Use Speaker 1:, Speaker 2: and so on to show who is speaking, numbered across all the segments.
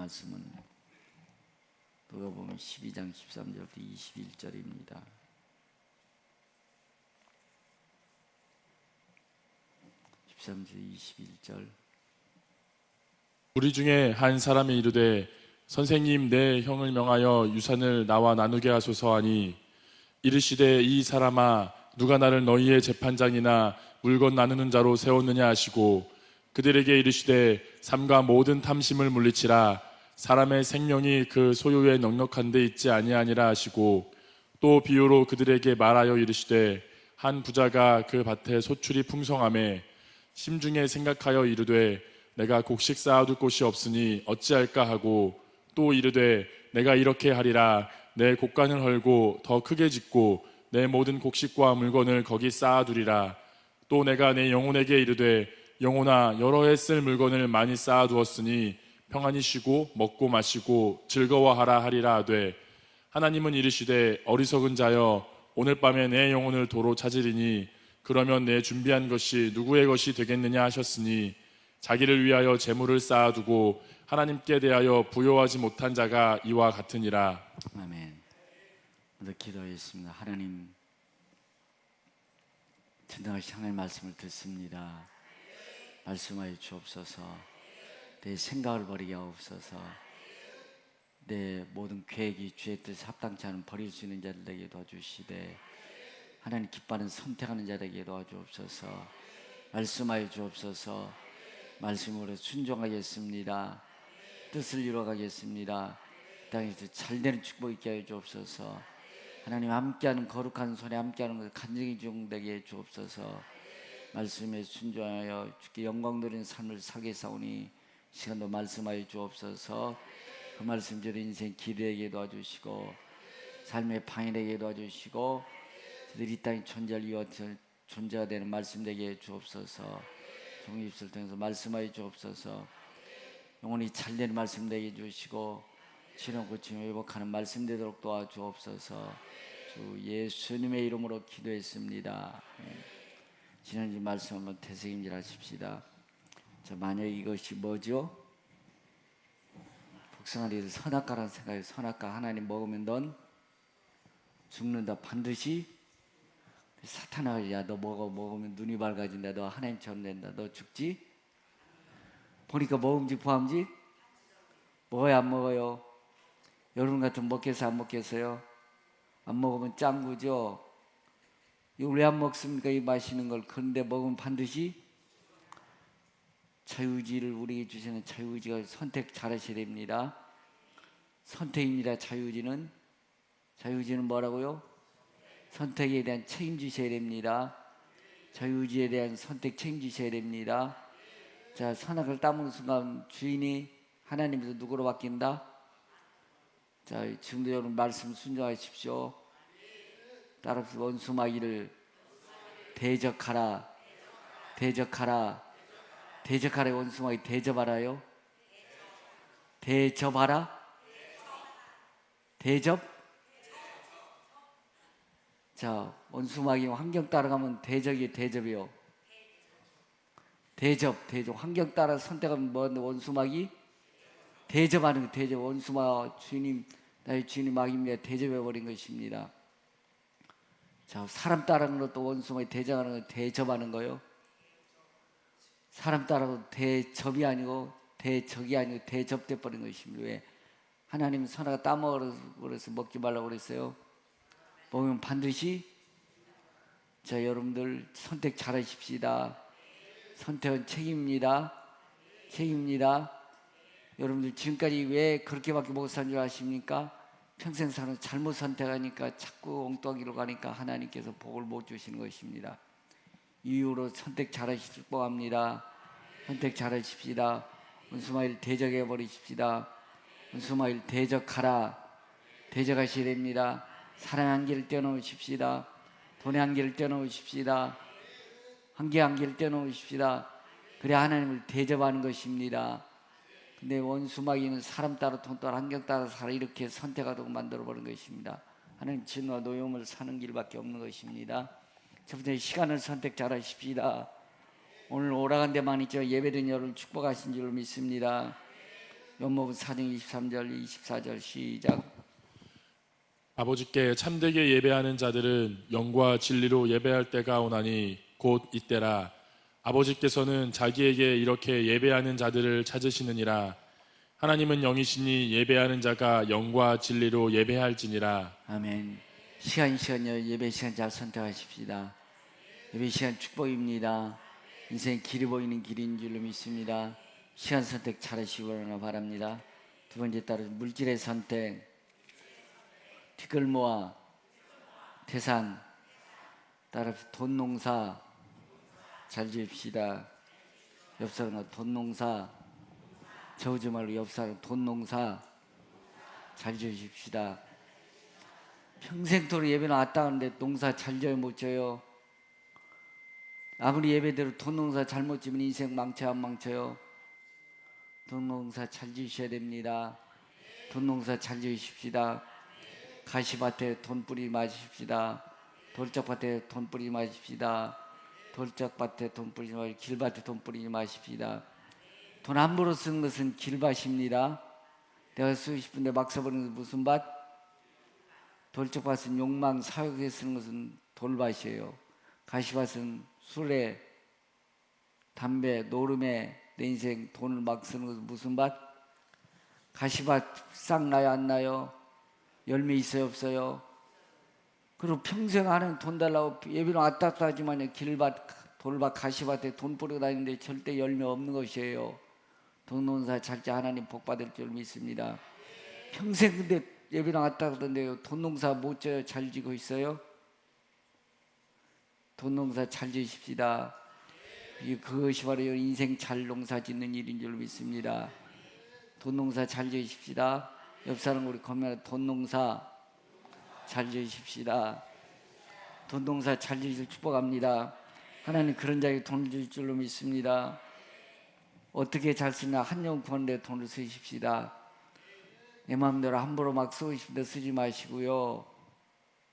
Speaker 1: 말씀은 누가복음 12장 13절부터 21절입니다. 13절 21절.
Speaker 2: 우리 중에 한 사람이 이르되 선생님 내 형을 명하여 유산을 나와 나누게 하소서 하니 이르시되 이 사람아 누가 나를 너희의 재판장이나 물건 나누는 자로 세웠느냐 하시고 그들에게 이르시되 삼가 모든 탐심을 물리치라 사람의 생명이 그 소유에 넉넉한 데 있지 아니하니라 하시고 또 비유로 그들에게 말하여 이르시되 한 부자가 그 밭에 소출이 풍성하매 심중에 생각하여 이르되 내가 곡식 쌓아둘 곳이 없으니 어찌할까 하고 또 이르되 내가 이렇게 하리라 내 곡간을 헐고 더 크게 짓고 내 모든 곡식과 물건을 거기 쌓아두리라. 또 내가 내 영혼에게 이르되 영혼아 여러 해 쓸 물건을 많이 쌓아두었으니 평안히 쉬고 먹고 마시고 즐거워하라 하리라 하되 하나님은 이르시되 어리석은 자여 오늘 밤에 내 영혼을 도로 찾으리니 그러면 내 준비한 것이 누구의 것이 되겠느냐 하셨으니 자기를 위하여 재물을 쌓아두고 하나님께 대하여 부요하지 못한 자가 이와 같으니라.
Speaker 1: 아멘. 먼저 기도하겠습니다. 하나님, 전능하신 하나님 말씀을 듣습니다. 말씀하여 주옵소서. 내 생각을 버리게 하옵소서. 내 모든 계획이 주의 뜻에 합당치 않은 버릴 수 있는 자들에게 도와주시되 하나님 기뻐하는 선택하는 자들에게 도와주옵소서. 말씀하여 주옵소서. 말씀으로 순종하겠습니다. 뜻을 이루어가겠습니다. 땅에서 잘되는 축복 있게 하여 주옵소서. 하나님 함께하는 거룩한 손에 함께하는 것 간증이 중되게 해 주옵소서. 말씀에 순종하여 주께 영광 돌리는 삶을 살게 사오니 시간도 말씀하여 주옵소서. 그 말씀대로 인생 길에게 도와주시고 삶의 방해되게 도와주시고 저들이 이 땅에 존재할 이유와 존재가 되는 말씀 되게 해 주옵소서. 종의 입술을 통해서 말씀하여 주옵소서. 영혼이 잘되는 말씀 되게 해주시고 치료 고치며 회복하는 말씀 되도록 도와주옵소서. 주 예수님의 이름으로 기도했습니다. 지난주 말씀 한번 되새김질하십시다. 자, 만약 이것이 뭐죠? 복숭아리를 선악과라는 생각에 선악과 하나님 먹으면 넌 죽는다. 반드시 사탄아 야 너 먹으면 눈이 밝아진다. 너 하나님처럼 된다. 너 죽지? 보니까 먹음직 부함직 먹어요 안 먹어요? 여러분 같으면 먹겠어요 안 먹겠어요? 안 먹으면 짱구죠. 이거 왜 안 먹습니까? 이 마시는 걸. 그런데 먹으면 반드시 자유의지를 우리에게 주시는 자유의지가 선택 잘하셔야 됩니다. 선택입니다. 자유의지는 뭐라고요? 선택에 대한 책임지셔야 됩니다. 자유의지에 대한 선택 책임지셔야 됩니다. 자, 선악을 따먹는 순간 주인이 하나님에서 누구로 바뀐다? 자, 지금도 여러분 말씀 순종하십시오. 따라서 원수마귀를 대적하라. 대적하라. 원수마귀 대접하라요. 대접하라. 대접. 자, 원수마귀 환경 따라가면 대접이요. 대접. 환경 따라 선택하면 뭔데? 원수마귀 대접하는 거. 대접. 원수마 주님, 나의 주님 마귀입니다. 대접해버린 것입니다. 자, 사람 따라가는 것도 원수마귀 대접하는 거, 대접하는 거요. 사람 따라가도 대접이 아니고 대적이 아니고 대접돼버린 것입니다. 왜? 하나님은 선악과 따먹으라서 먹지 말라고 그랬어요. 먹으면 반드시. 자, 여러분들 선택 잘하십시다. 선택은 책임입니다. 여러분들 지금까지 왜 그렇게밖에 못 산 줄 아십니까? 평생 사는 잘못 선택하니까 자꾸 엉뚱하기로 가니까 하나님께서 복을 못 주시는 것입니다. 이유로 선택 잘하시길 축복합니다. 선택 잘하십시다. 원수마귀를 대적해 버리십시다. 원수마귀를 대적하라. 대적하셔야 됩니다. 사랑의 한계를 떼어놓으십시다. 돈의 한계를 떼어놓으십시다. 한계를 떼어놓으십시다. 그래 하나님을 대접하는 것입니다. 근데 원수마귀는 사람 따라 돈 따라 환경 따라 살아 이렇게 선택하도록 만들어버린 것입니다. 하나님 진노와 노여움을 사는 길밖에 없는 것입니다. 첫 번째 시간을 선택 잘하십시다. 오늘 오라간 데만 있죠. 예배된 여러분 축복하신 줄 믿습니다. 요한복음 4장 23절 24절 시작.
Speaker 2: 아버지께 참되게 예배하는 자들은 영과 진리로 예배할 때가 오나니 곧 이때라. 아버지께서는 자기에게 이렇게 예배하는 자들을 찾으시느니라. 하나님은 영이시니 예배하는 자가 영과 진리로 예배할지니라.
Speaker 1: 아멘. 시간이요 예배 시간 잘 선택하십시다. 예배 시간 축복입니다. 인생 길이 보이는 길인 줄로 믿습니다. 시간 선택 잘하시기 바랍니다. 두 번째 따라 물질의 선택, 티끌 모아, 태산, 따라서 돈 농사 잘 지읍시다. 옆 사람과 돈 농사 저우지 말고 옆 사람 돈 농사 잘 지으십시다. 평생토록 예배는 왔다 하는데 농사 잘 지어요 못 지어요? 아무리 예배대로 돈 농사 잘못 지면 인생 망쳐요 안 망쳐요? 돈 농사 잘 지으셔야 됩니다. 돈 농사 잘 지으십시다. 가시밭에 돈 뿌리지 마십시다. 돌짝밭에 돈 뿌리지 마십시다. 돌짝밭에 돈 뿌리지 마시고 길밭에 돈 뿌리지 마십시다. 돈 함부로 쓰는 것은 길밭입니다. 내가 쓰고 싶은데 막 써버리는 것은 무슨 밭? 돌짝밭은 욕망 사욕에 쓰는 것은 돌밭이에요. 가시밭은 술에 담배 노름에 내 인생 돈을 막 쓰는 것은 무슨 밭? 가시밭 싹 나요 안 나요? 열매 있어요 없어요? 그리고 평생 하는 돈 달라고 예비는 왔다 갔다 하지만 길밭 돌밭 가시밭에 돈 뿌리고 다니는데 절대 열매 없는 것이에요. 돈 농사 잘지 하나님 복 받을 줄 믿습니다. 평생 근데 예비는 왔다 갔던데요 돈 농사 못 져요? 잘 지고 있어요? 돈 농사 잘 지십시다. 그것이 바로 인생 잘 농사 짓는 일인 줄 믿습니다. 돈 농사 잘 지십시다. 옆 사람 우리 건면 돈 농사 잘 지십시다. 돈 농사 잘 지실 축복합니다. 하나님 그런 자에게 돈을 줄 줄로 믿습니다. 어떻게 잘 쓰냐? 한 영 구하는데 돈을 쓰십시다. 내 마음대로 함부로 막 쓰고 싶은데 쓰지 마시고요.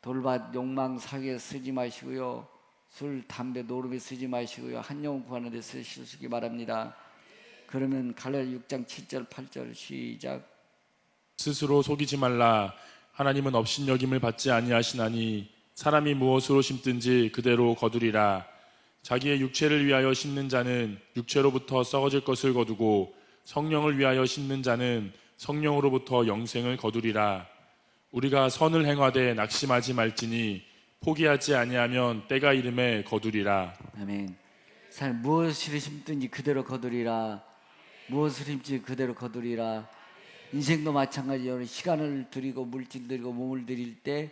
Speaker 1: 돌밭 욕망 사기에 쓰지 마시고요. 술 담배 노름에 쓰지 마시고요. 한 영 구하는 데 쓰시기 바랍니다. 그러면 갈라디아 6장 7절 8절 시작.
Speaker 2: 스스로 속이지 말라. 하나님은 업신여김을 받지 아니하시나니 사람이 무엇으로 심든지 그대로 거두리라. 자기의 육체를 위하여 심는 자는 육체로부터 썩어질 것을 거두고 성령을 위하여 심는 자는 성령으로부터 영생을 거두리라. 우리가 선을 행하되 낙심하지 말지니 포기하지 아니하면 때가 이름에 거두리라.
Speaker 1: 아멘. 사람 무엇을 심든지 그대로 거두리라. 무엇을 심지 그대로 거두리라. 인생도 마찬가지예요. 시간을 들이고 물질 들이고 몸을 들일 때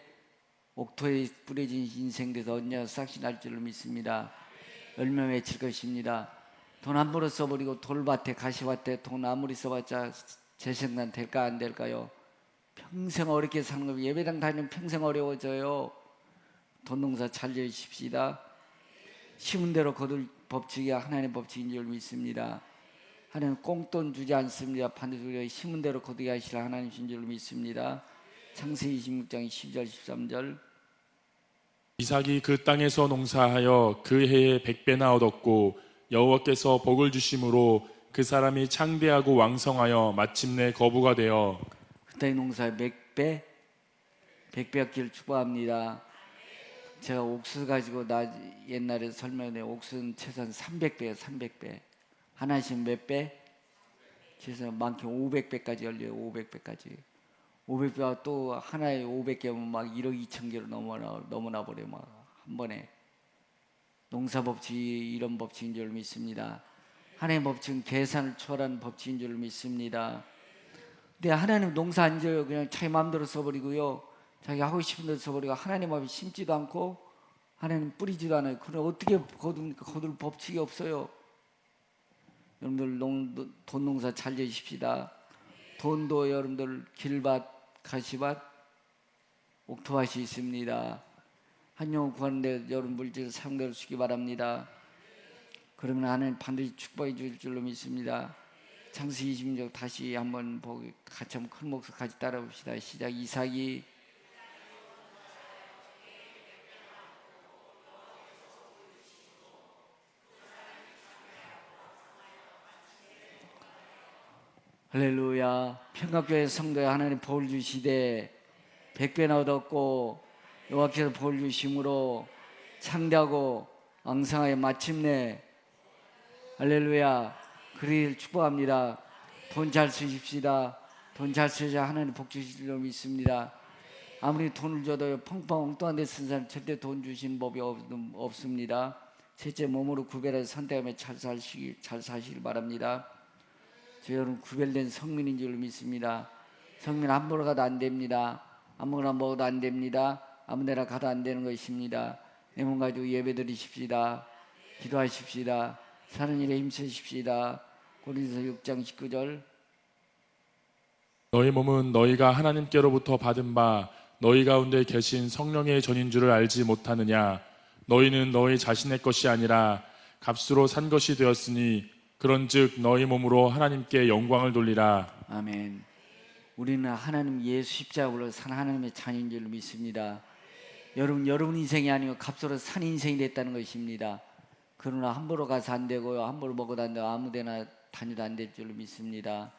Speaker 1: 옥토에 뿌려진 인생 돼서 언제 싹이 날 줄을 믿습니다. 열매 맺힐 것입니다. 돈 함부로 써버리고 돌밭에 가시밭에 돈 아무리 써봤자 재생산 될까 안 될까요? 평생 어렵게 사는 거 예배당 다니면 평생 어려워져요. 돈 농사 잘 지으십시다. 심은 대로 거둘 법칙이 하나님의 법칙인 줄 믿습니다. 하나님 꽁돈 주지 않습니다. 반드시 우리가 심은 대로 거두게 하시라 하나님이신 줄 믿습니다. 창세기 26장 10절 13절.
Speaker 2: 이삭이 그 땅에서 농사하여 그 해에 100배나 얻었고 여호와께서 복을 주심으로 그 사람이 창대하고 왕성하여 마침내 거부가 되어
Speaker 1: 그 땅의 농사에 100배 얻기를 축복합니다. 제가 옥수 가지고 옛날에 설명해 옥수는 최소한 300배예요. 300배. 하나씩 몇 배? 최소한 많게는 500배까지 열려요. 500배까지. 500배가 또 하나에 500개면 막 1억 2천 개로 넘어나 버려요. 막 한 번에. 농사 법칙이 이런 법칙인 줄 믿습니다. 하나님의 법칙은 계산을 초월한 법칙인 줄 믿습니다. 근데 하나님 농사 안 져요. 그냥 자기 마음대로 써버리고요. 자기 하고 싶은 대로 써버리고 하나님 앞에 심지도 않고 하나님 뿌리지도 않아요. 그럼 어떻게 거둘 법칙이 없어요. 여러분들 돈 농사 잘 지십시다. 돈도 여러분들 길밭, 가시밭, 옥토밭이 있습니다. 한 영혼 구하는데 여러분 물질 상대로 주시기 바랍니다. 그러면 하나님 반드시 축복해 줄 줄로 믿습니다. 창세기 26장 다시 한번 보기 같이 한번 큰 목소리 같이 따라 봅시다. 시작. 이삭이 할렐루야. 평강교회 성도에 하나님 볼 주시되 100배나 얻었고 여호와께서 볼 주심으로 창대하고 왕성하게 마침내 할렐루야 그리를 축복합니다. 돈 잘 쓰십시다. 돈 잘 쓰자 하나님 복 주실 줄 믿습니다. 아무리 돈을 줘도 펑펑 엉뚱한 데 쓴 사람 절대 돈 주신 법이 없습니다. 셋째, 몸으로 구별해서 선택하며 잘 사시길 바랍니다. 저 여러분 구별된 성민인 줄 믿습니다. 성민 함부로 가도 안 됩니다. 아무거나 먹어도 안 됩니다. 아무데나 가도 안 되는 것입니다. 내 몸 가지고 예배 드리십시다. 기도하십시다. 사는 일에 힘쓰십시다. 고린도서 6장 19절.
Speaker 2: 너희 몸은 너희가 하나님께로부터 받은 바 너희 가운데 계신 성령의 전인 줄을 알지 못하느냐. 너희는 너희 자신의 것이 아니라 값으로 산 것이 되었으니 그런즉 너희 몸으로 하나님께 영광을 돌리라.
Speaker 1: 아멘. 우리는 하나님 예수 십자가로 산 하나님의 자녀인 줄 믿습니다. 여러분 인생이 아니고 값으로 산 인생이 됐다는 것입니다. 그러나 함부로 가서 안 되고요, 함부로 먹어도 안 되고 아무데나 다녀도 안 될 줄 믿습니다.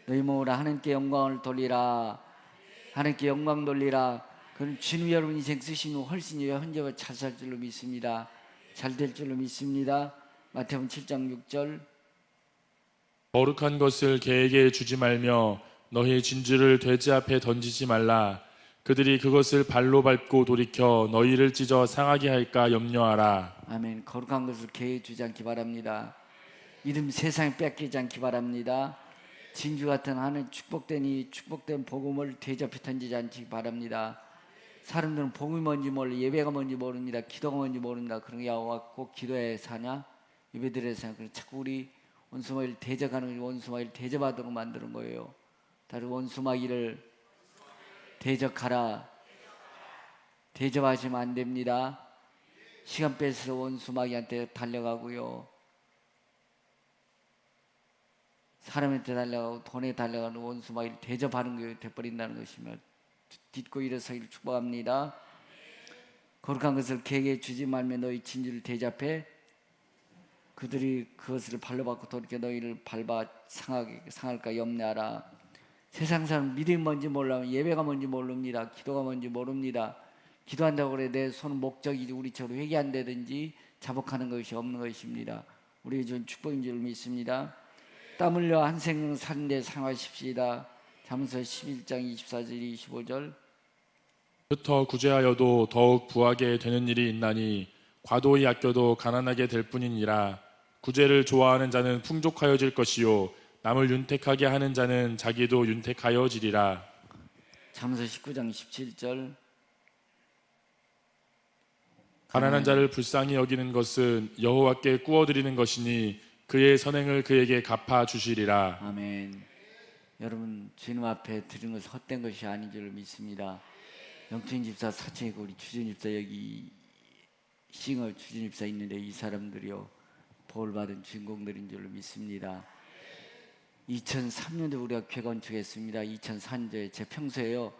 Speaker 1: 너희 몸으로 하나님께 영광을 돌리라. 하나님께 영광 돌리라. 그럼 주님 여러분 인생 쓰시면 훨씬 현재와 잘 살 줄로 믿습니다. 잘 될 줄로 믿습니다. 마태복음 7장 6절.
Speaker 2: 거룩한 것을 개에게 주지 말며 너희 진주를 돼지 앞에 던지지 말라. 그들이 그것을 발로 밟고 돌이켜 너희를 찢어 상하게 할까 염려하라.
Speaker 1: 아멘. 거룩한 것을 개에 주지 않기 바랍니다. 믿음 세상에 뺏기지 않기 바랍니다. 진주 같은 하는 축복된 복음을 대접해 던지지 않기 바랍니다. 사람들은 복음이 뭔지 몰라, 예배가 뭔지 모릅니다. 기도가 뭔지 모릅니다. 그런 게 꼭 기도에 사냐? 예배드려야 사냐? 자꾸 우리 원수마귀를 대적하는 원수마귀를 대접하도록 만드는 거예요. 다른 원수마귀를 대적하라. 대접하시면 안 됩니다. 시간 뺏어서 원수마귀한테 달려가고요, 사람한테 달려가고 돈에 달려가는 원수마귀를 대접하는 게 돼버린다는 것이며 딛고 일어서기를 축복합니다. 거룩한 것을 개에게 주지 말며 너희 진주를 대접해 그들이 그것을 발로 밟고 돌이켜 너희를 밟아 상할까 염려하라. 세상 사람 믿음이 뭔지 몰라면 예배가 뭔지 모릅니다. 기도가 뭔지 모릅니다. 기도한다고 그래 내 손은 목적이지 우리처럼 회개한다든지 자복하는 것이 없는 것입니다. 우리에게 준 축복인 줄 믿습니다. 땀 흘려 한 생명 사는데 상하십시다. 잠언서 11장 24절 25절.
Speaker 2: 흩어 구제하여도 더욱 부하게 되는 일이 있나니 과도히 아껴도 가난하게 될 뿐이니라. 구제를 좋아하는 자는 풍족하여질 것이요 남을 윤택하게 하는 자는 자기도 윤택하여지리라.
Speaker 1: 잠언서 19장 17절.
Speaker 2: 가난한 자를 불쌍히 여기는 것은 여호와께 꾸어드리는 것이니 그의 선행을 그에게 갚아 주시리라.
Speaker 1: 아멘. 여러분 주님 앞에 드리는 것은 헛된 것이 아닌 줄 믿습니다. 영천 집사 사칭이고 우리 주진 집사 여기 싱어 주진 집사 있는데 이 사람들이요 볼 받은 주인공들인 줄로 믿습니다. 2003년도에 우리가 교회 건축했습니다. 2004년도에 제 평소에요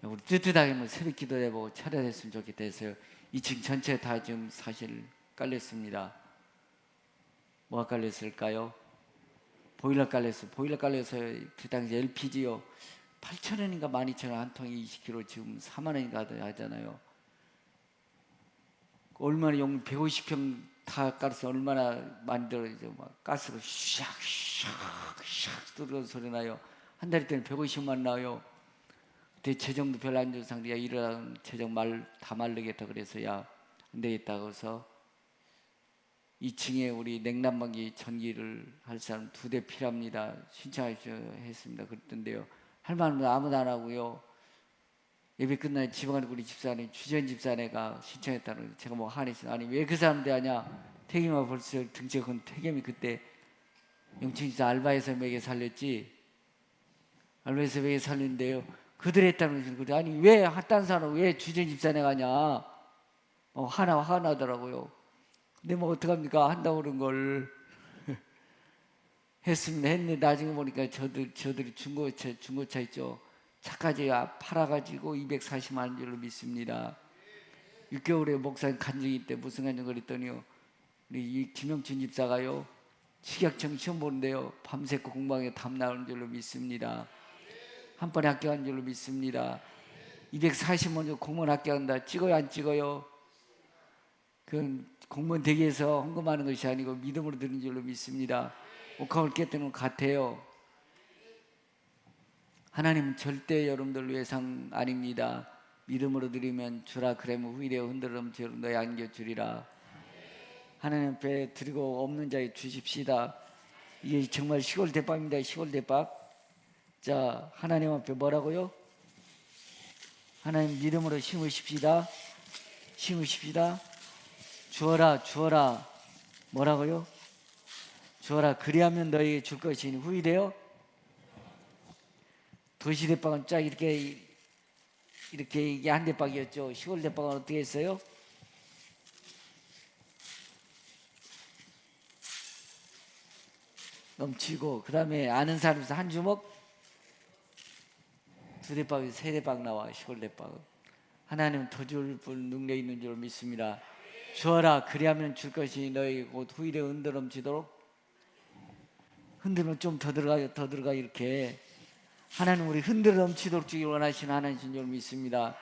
Speaker 1: 우리 뜨뜻하게 뭐 새벽 기도해보고 차려했으면 좋겠다 해서요 2층 전체 다 지금 사실 깔렸습니다. 뭐가 깔렸을까요? 보일러 깔렸어요. 보일러 깔려서 그 당시 LPG요 8,000원인가 12,000원 한 통에 20kg 지금 4만원인가 하잖아요. 얼마나 150평 다 깔아서 얼마나 만들어져 막 가스로 샥샥샥 들어오는 소리 나요. 한 달 때는 150만 나와요. 그때 재정도 별로 안 좋은 상태야. 일어나면 재정 다 말르겠다 그래서 야 안 되겠다고 해서 2층에 우리 냉난방기 전기를 할 사람 2대 필요합니다. 신청하십시오 했습니다. 그랬던데요. 할 말은 아무도 안 하고요. 예배 끝나니 지방에 우리 집사님 주전 집사네가 신청했다는 거예요. 제가 뭐 한했어요. 아니 왜 그 사람들 하냐. 태겸아 벌써 등치가 큰 태겸이 그때 영천 집사 알바해서 매개 살렸지. 알바해서 매개 살렸는데요. 그들 했다는 거죠. 아니 왜 딴 사람 왜 주전 집사네 가냐. 화가 나더라고요. 근데 뭐 어떡합니까? 한다고 그런 걸 했는데 나중에 보니까 저들이 중고차 있죠. 차까지 팔아가지고 240만 원 줄로 믿습니다. 6개월에 목사님 간증이 때 무슨 간증 그랬더니요. 우리 김영춘 집사가요. 식약청 시험 보는데요, 밤새고 공부하게 답 나오는 줄로 믿습니다. 한 번에 합격한 줄로 믿습니다. 240번 공무원 합격한다. 찍어요, 안 찍어요? 그건 공무원 되기 위해서 헌금하는 것이 아니고 믿음으로 드는 줄로 믿습니다. 옥합을 깨뜨는 것 같아요. 하나님은 절대 여러분들 외상 아닙니다. 믿음으로 드리면 주라 그러면 후일에 흔들어 넘쳐 너희 안겨주리라. 하나님 앞에 드리고 없는 자에 주십시다. 이게 정말 시골 대밥입니다. 시골 대밥. 자, 하나님 앞에 뭐라고요? 하나님 믿음으로 심으십시다. 심으십시다. 주어라 주어라. 뭐라고요? 주어라 그리하면 너희에게 줄 것이니 후일에요. 도시 대빵은 쫙 이렇게 이게 한 대빵이었죠. 시골 대빵은 어떻게 했어요? 넘치고 그 다음에 아는 사람에서 한 주먹, 두 대빵에서 세 대빵 나와. 시골 대빵은 하나님은 더 줄 분 능력 있는 줄 믿습니다. 주어라 그리하면 줄 것이 너희 곧 후일에 흔들어 넘치도록. 흔들면 좀 더 들어가요. 더 들어가. 이렇게 하나님 우리 흔들어 넘치도록 주길 원하시는 하나님이신 줄 믿습니다.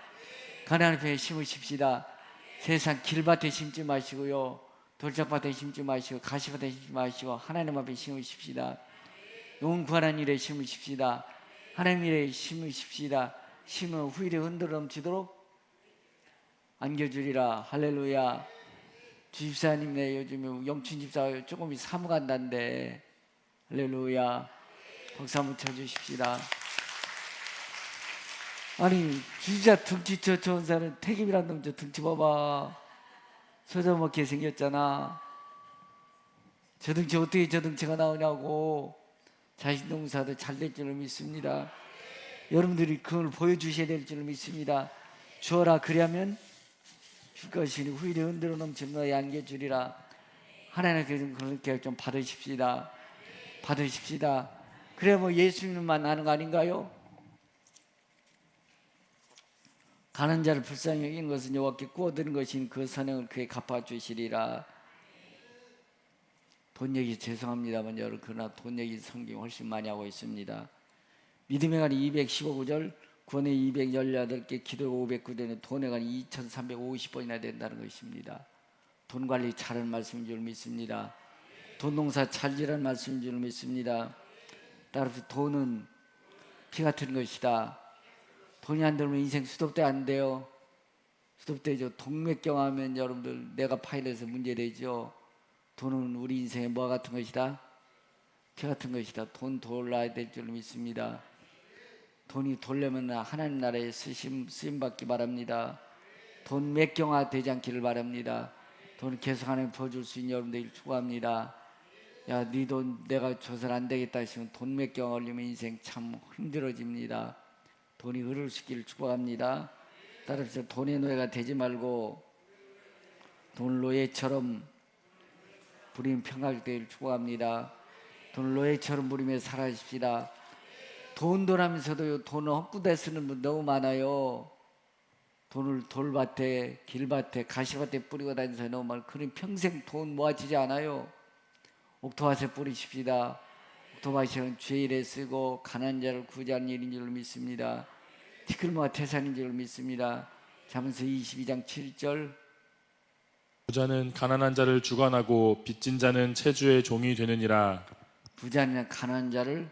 Speaker 1: 가나안 앞에 심으십시다. 세상 길밭에 심지 마시고요, 돌짝밭에 심지 마시고 가시밭에 심지 마시고 하나님 앞에 심으십시다. 용 구하는 일에 심으십시다. 하나님 일에 심으십시다. 심으면 후일에 흔들어 넘치도록 안겨주리라. 할렐루야. 주집사님네 요즘에 영춘 집사 조금 사무 간다는데 할렐루야. 박수 한번 쳐주십시다. 아니 주집사 등치 좋은 사람 태김이란 놈 저 등치 봐봐. 서저먹게 생겼잖아. 저 등치 어떻게 저 등치가 나오냐고. 자식 농사도 잘 될 줄로 믿습니다. 여러분들이 그걸 보여주셔야 될 줄로 믿습니다. 주어라 그리하면 줄 것이니 후일에 흔들어 넘치는 너희 안겨주리라. 하나님께서 그렇게 좀 받으십시다. 받으십시다. 그래 뭐 예수님만 아는 거 아닌가요? 가는 자를 불쌍히 여기는 것은 여호와께 구워드린 것인 그 선행을 그에 갚아주시리라. 돈 얘기 죄송합니다만 여러분 그러나 돈 얘기 성경이 훨씬 많이 하고 있습니다. 믿음의 간이 215구절, 구원의 218개, 기도가 509전에 돈의 간이 2350번이나 된다는 것입니다. 돈 관리 잘하는 말씀인 줄 믿습니다. 돈 농사 잘 지라는 말씀인 줄 믿습니다. 따라서 돈은 피 같은 것이다. 돈이 안 들면 인생 수도대 안 돼요. 수도대죠. 동맥경하면 여러분들 내가 파일에서 문제되죠. 돈은 우리 인생에 뭐 같은 것이다? 피 같은 것이다. 돈 돌아야 될 줄 믿습니다. 돈이 돌려면 하나님 나라에 쓰임받기 바랍니다. 돈 맥경화 되지 않기를 바랍니다. 돈 계속 하나님 부어줄 수 있는 여러분들 축복합니다. 야, 네 돈 내가 줘서는 안 되겠다 하시면 돈 맥경화 걸리면 인생 참 힘들어집니다. 돈이 흐를 수 있기를 축복합니다. 따라서 돈의 노예가 되지 말고 돈 노예처럼 부리면 평화를 되기를 축복합니다. 돈 노예처럼 부리며 살아십시다. 돈 하면서도 돈을 헛구대 쓰는 분 너무 많아요. 돈을 돌밭에 길밭에 가시밭에 뿌리고 다니는 사람이 너무 많아요. 그럼 평생 돈 모아지지 않아요. 옥토밭에 뿌리십시다. 옥토밭은 주의 일에 쓰고 가난한 자를 구제하는 일인 줄 믿습니다. 티끌모아 태산인 줄 믿습니다. 잠언서 22장 7절.
Speaker 2: 부자는 가난한 자를 주관하고 빚진 자는 채주의 종이 되느니라.
Speaker 1: 부자는 가난한 자를,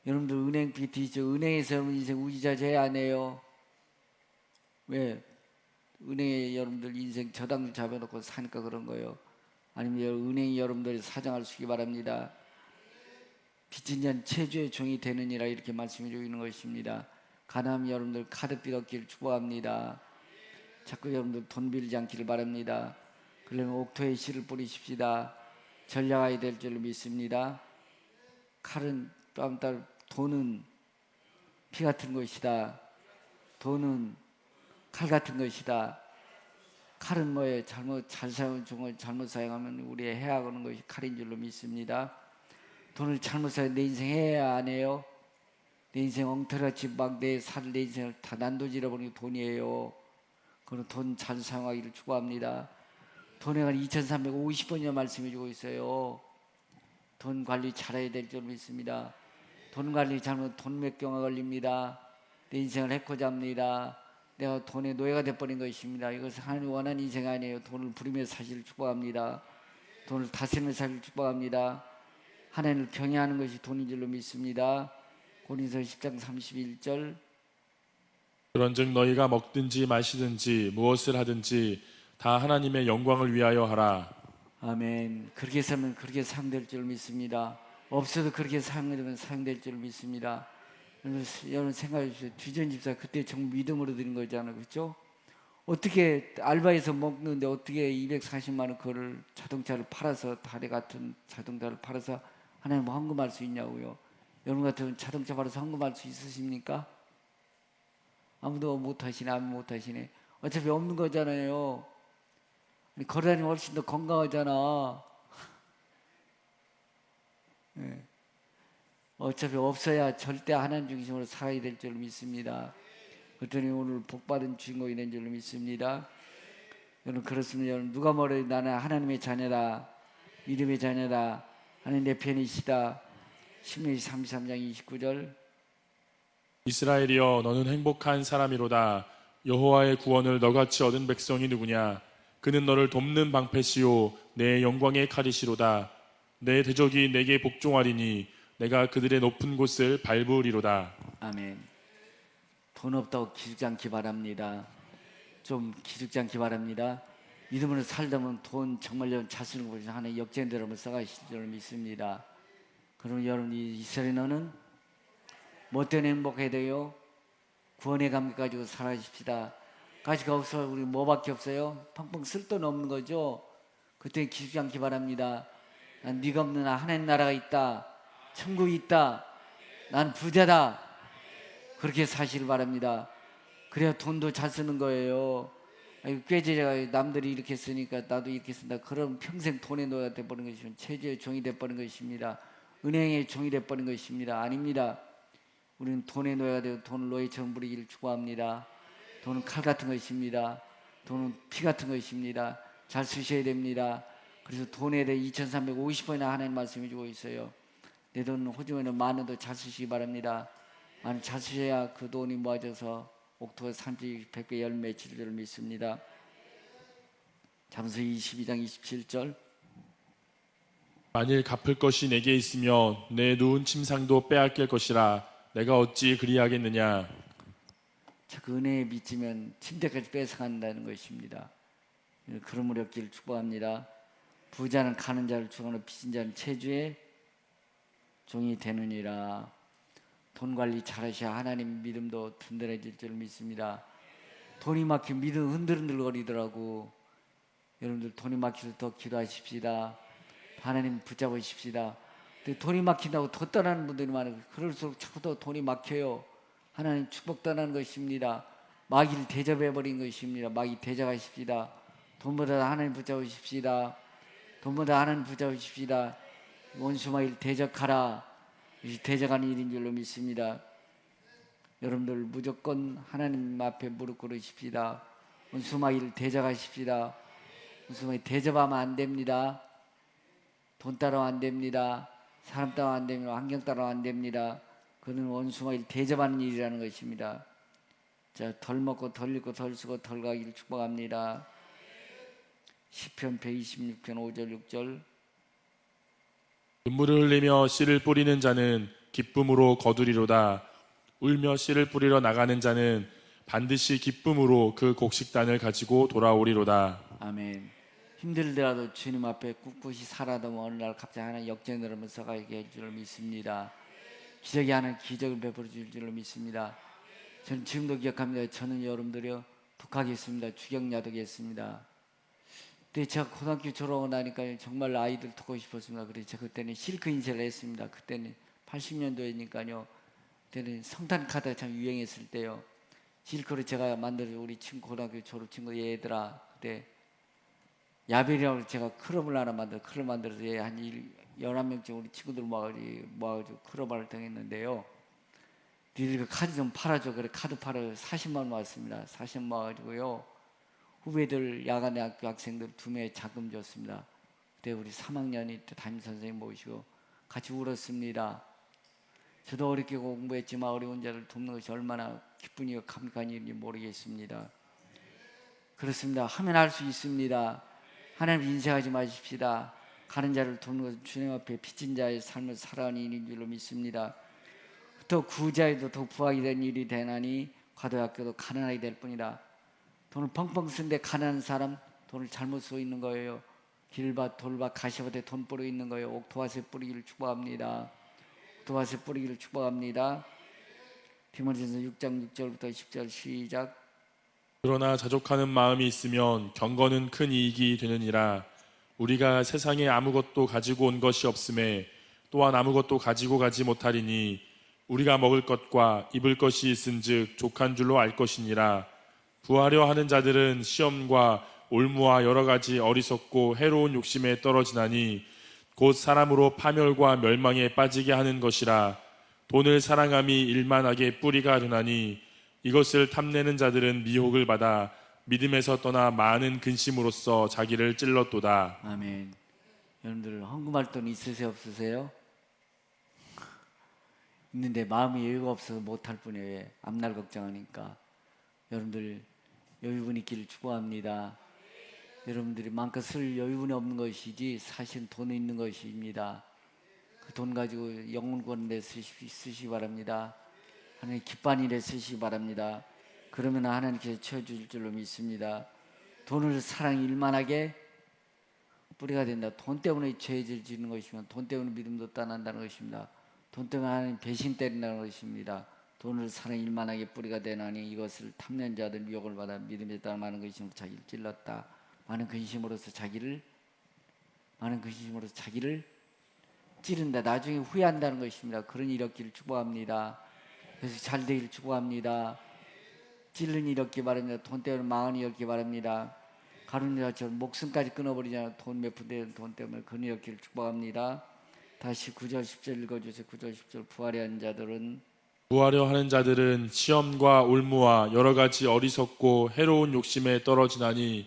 Speaker 1: 여러분들 은행 빚이 있죠. 은행에서 인생 우지자재 안 해요. 왜? 은행에 여러분들 인생 저당도 잡아놓고 사니까 그런 거예요. 아니면 은행이 여러분들이 사정할 수 있기 바랍니다. 빚진 자는 채주의 종이 되느니라 이렇게 말씀해 주고 있는 것입니다. 가난하면 여러분들 카드빚 없기를 축복합니다. 자꾸 여러분들 돈 빌지 않기를 바랍니다. 그러면 옥토에 씨를 뿌리십시다. 전략해야 될 줄 믿습니다. 칼은 뺨따 돈은 피 같은 것이다. 돈은 칼 같은 것이다. 칼은 뭐예요? 잘 사용하면 종을 잘못 사용하면 우리의 해하는 것이 칼인 줄로 믿습니다. 돈을 잘못 사용 내 인생 해야 안 해요? 내 인생 엉터리같이 막 내 인생을 다 난도질해버리는 게 돈이에요. 그런 돈 잘 사용하기를 축복합니다. 돈에 관한 2350번이나 말씀해 주고 있어요. 돈 관리 잘해야 될 줄 믿습니다. 돈 관리 잘못 돈 맥경화 걸립니다. 내 인생을 해코지 합니다. 내가 돈의 노예가 돼버린 것입니다. 이것은 하나님 원하는 인생 아니에요. 돈을 부리며 사시를 축복합니다. 돈을 다스리며 사시를 축복합니다. 하나님을 경외하는 것이 돈인 줄로 믿습니다. 고린도서 10장 31절.
Speaker 2: 그런즉 너희가 먹든지 마시든지 무엇을 하든지 다 하나님의 영광을 위하여 하라.
Speaker 1: 아멘. 그렇게 살면 그렇게 사용될 줄 믿습니다. 없어도 그렇게 사용되면 사용될 줄 믿습니다. 여러분 생각해 주세요. 뒤전 집사 그때 정말 믿음으로 드린 거잖아요. 그렇죠? 어떻게 알바해서 먹는데 어떻게 240만 원 그거를 자동차를 팔아서 다리 같은 자동차를 팔아서 하나님 헌금할 수 있냐고요. 여러분 같으면 자동차 팔아서 헌금할 수 있으십니까? 아무도 못하시네. 아무 못하시네. 어차피 없는 거잖아요. 걸어다니면 훨씬 더 건강하잖아. 네. 어차피 없어야 절대 하나님 중심으로 살아야 될 줄 믿습니다. 그랬더니 오늘 복받은 주인공이 된 줄로 믿습니다. 여러분 그렇습니다. 여러분 누가 뭐래도 나는 하나님의 자녀다. 믿음의 자녀다. 하나님 내 편이시다. 신명기 33장 29절.
Speaker 2: 이스라엘이여 너는 행복한 사람이로다. 여호와의 구원을 너같이 얻은 백성이 누구냐. 그는 너를 돕는 방패시요 내 영광의 칼이시로다. 내 대적이 내게 복종하리니 내가 그들의 높은 곳을 밟으리로다.
Speaker 1: 아멘. 돈 없다고 기죽지 않기 바랍니다. 좀 기죽지 않기 바랍니다. 믿음으로 살다 보면 돈 정말 여러분 자신을 보시면 하나의 역전대로 한번 써가실 줄 믿습니다. 그럼 여러분 이 이스라엘 너는 뭐 때문에 행복해야 돼요? 구원의 감격 가지고 살아십시다. 가치가 없어 우리 뭐밖에 없어요? 펑펑 쓸 돈 없는 거죠. 그때 기죽지 않기 바랍니다. 난 네가 없는 하나님 나라가 있다. 천국이 있다. 난 부자다. 그렇게 사시길 바랍니다. 그래야 돈도 잘 쓰는 거예요. 꾀제가 남들이 이렇게 쓰니까 나도 이렇게 쓴다. 그럼 평생 돈의 노예가 돼버린 것입니다. 체제의 종이 돼버린 것입니다. 은행의 종이 돼버린 것입니다. 아닙니다. 우리는 돈의 노예가 되고 돈을 노예처럼 부리기를 축복합니다. 돈은 칼 같은 것입니다. 돈은 피 같은 것입니다. 잘 쓰셔야 됩니다. 그래서 돈에 대해 2350번이나 하나님 말씀해 주고 있어요. 내 돈 호주머니에 만 원도 잘 쓰시기 바랍니다. 많이 잘 쓰셔야 그 돈이 모아져서 옥토가 30, 100배 열매 칠 줄 믿습니다. 잠언서 22장 27절.
Speaker 2: 만일 갚을 것이 내게 있으면 내 누운 침상도 빼앗길 것이라. 내가 어찌 그리하겠느냐.
Speaker 1: 그 은혜에 미치면 침대까지 뺏어간다는 것입니다. 그러므로 없기를 축복합니다. 부자는 가는 자를 주거나 빚진 자는 체주의 종이 되느니라. 돈 관리 잘하셔야 하나님 믿음도 든든해질 줄 믿습니다. 돈이 막히면 믿음 흔들흔들거리더라고. 여러분들 돈이 막혀서 더 기도하십시다. 하나님 붙잡으십시다. 근데 돈이 막힌다고 더 떠나는 분들이 많아요. 그럴수록 자꾸 더 돈이 막혀요. 하나님 축복 떠나는 것입니다. 마귀를 대접해버린 것입니다. 마귀 대적하십시다. 돈보다 하나님 붙잡으십시다. 돈보다 하나님 붙잡으십시다. 원수 마귀를 대적하라. 이것이 대적하는 일인 줄로 믿습니다. 여러분들 무조건 하나님 앞에 무릎 꿇으십시다. 원수 마귀를 대적하십시다. 원수 마귀 대접하면 안 됩니다. 돈 따라 안 됩니다. 사람 따라 안 됩니다. 환경 따라 안 됩니다. 그는 원수 마귀를 대접하는 일이라는 것입니다. 자, 덜 먹고 덜 입고 덜 쓰고 덜 가기를 축복합니다. 시편 126편 5절 6절.
Speaker 2: 눈물을 흘리며 씨를 뿌리는 자는 기쁨으로 거두리로다. 울며 씨를 뿌리러 나가는 자는 반드시 기쁨으로 그 곡식단을 가지고 돌아오리로다.
Speaker 1: 아멘. 힘들더라도 주님 앞에 꿋꿋이 살아도 어느 날 갑자기 하나 역전을 하면서 가게 할 줄을 믿습니다. 기적이 하는 기적을 베풀어 줄 줄을 믿습니다. 저는 지금도 기억합니다. 저는 여러분들이요 독하겠습니다. 주경야독했습니다. 근데 제가 고등학교 졸업하고 나니까 정말 아이들 듣고 싶었습니다. 그래서 제가 그때는 실크 인쇄를 했습니다. 그때는 80년도이니까요. 그때는 성탄 카드가 참 유행했을 때요. 실크로 제가 만들어서 우리 친구 고등학교 졸업 친구 얘들아 그때 야벨이라고 제가 클럽을 하나 클럽 만들어서 한 11명쯤 우리 친구들 모아가지고 클럽을 당했는데요. 니들 그 카드 좀 팔아줘. 그래 카드 팔아 40만 원 모았습니다. 40만 원 모아가지고요. 후배들 야간대학교 학생들 2명 자금 줬습니다. 그때 우리 3학년이 담임선생님 모시고 같이 울었습니다. 저도 어렵게 공부했지만 어려운 자를 돕는 것이 얼마나 기쁜 일이고 감사한 일인지 모르겠습니다. 그렇습니다. 하면 할 수 있습니다. 하나님 인생하지 마십시다. 가는 자를 돕는 것은 주님 앞에 빚진 자의 삶을 살아가는 일인 줄로 믿습니다. 또 구자에도 더 부하게 된 일이 되나니 과도학교도 가난하게 될 뿐이다. 돈을 펑펑 쓰는데 가난한 사람 돈을 잘못 쓰고 있는 거예요. 길밭 돌밭 가시밭에 돈 뿌리고 있는 거예요. 옥토밭에 뿌리기를 축복합니다. 옥토밭에 뿌리기를 축복합니다. 디모데전서 6장 6절부터 10절 시작.
Speaker 2: 그러나 자족하는 마음이 있으면 경건은 큰 이익이 되느니라. 우리가 세상에 아무것도 가지고 온 것이 없음에 또한 아무것도 가지고 가지 못하리니 우리가 먹을 것과 입을 것이 있은즉 족한 줄로 알 것이니라. 부하려 하는 자들은 시험과 올무와 여러 가지 어리석고 해로운 욕심에 떨어지나니 곧 사람으로 파멸과 멸망에 빠지게 하는 것이라. 돈을 사랑함이 일만하게 뿌리가 되나니 이것을 탐내는 자들은 미혹을 받아 믿음에서 떠나 많은 근심으로써 자기를 찔렀도다.
Speaker 1: 아멘. 여러분들 헌금할 돈 있으세요 없으세요? 있는데 마음이 여유가 없어서 못할 뿐이에요. 앞날 걱정하니까. 여러분들 여유분 있기를 축복합니다. 여러분들이 마음껏 쓸 여유분이 없는 것이지 사실 돈은 있는 것입니다. 그 돈 가지고 영혼 구하는 데 쓰시기 바랍니다. 하나님 기뻐하는 일에 쓰시기 바랍니다. 그러면 하나님께서 채워주실 줄로 믿습니다. 돈을 사랑이 일만하게 뿌리가 된다. 돈 때문에 죄를 짓는 것이면 돈 때문에 믿음도 떠난다는 것입니다. 돈 때문에 하나님 배신 때린다는 것입니다. 돈을 사랑이 일만하게 뿌리가 되나니 이것을 탐내는 자들 미혹을 받아 믿음에 따라 많은 근심으로 자기를 찔렀다. 많은 근심으로서 자기를 찌른다. 나중에 후회한다는 것입니다. 그런 일 없기를 축복합니다. 그래서 잘 되기를 축복합니다. 찔른 일 없기 바랍니다. 돈 때문에 망한 일 없기 바랍니다. 가룟유다처럼 목숨까지 끊어버리잖아요. 돈 몇 푼 되는 돈 때문에 그런 일 없기를 축복합니다. 다시 9절 10절 읽어주세요. 9절 10절 부하려 하는 자들은
Speaker 2: 시험과 올무와 여러 가지 어리석고 해로운 욕심에 떨어지나니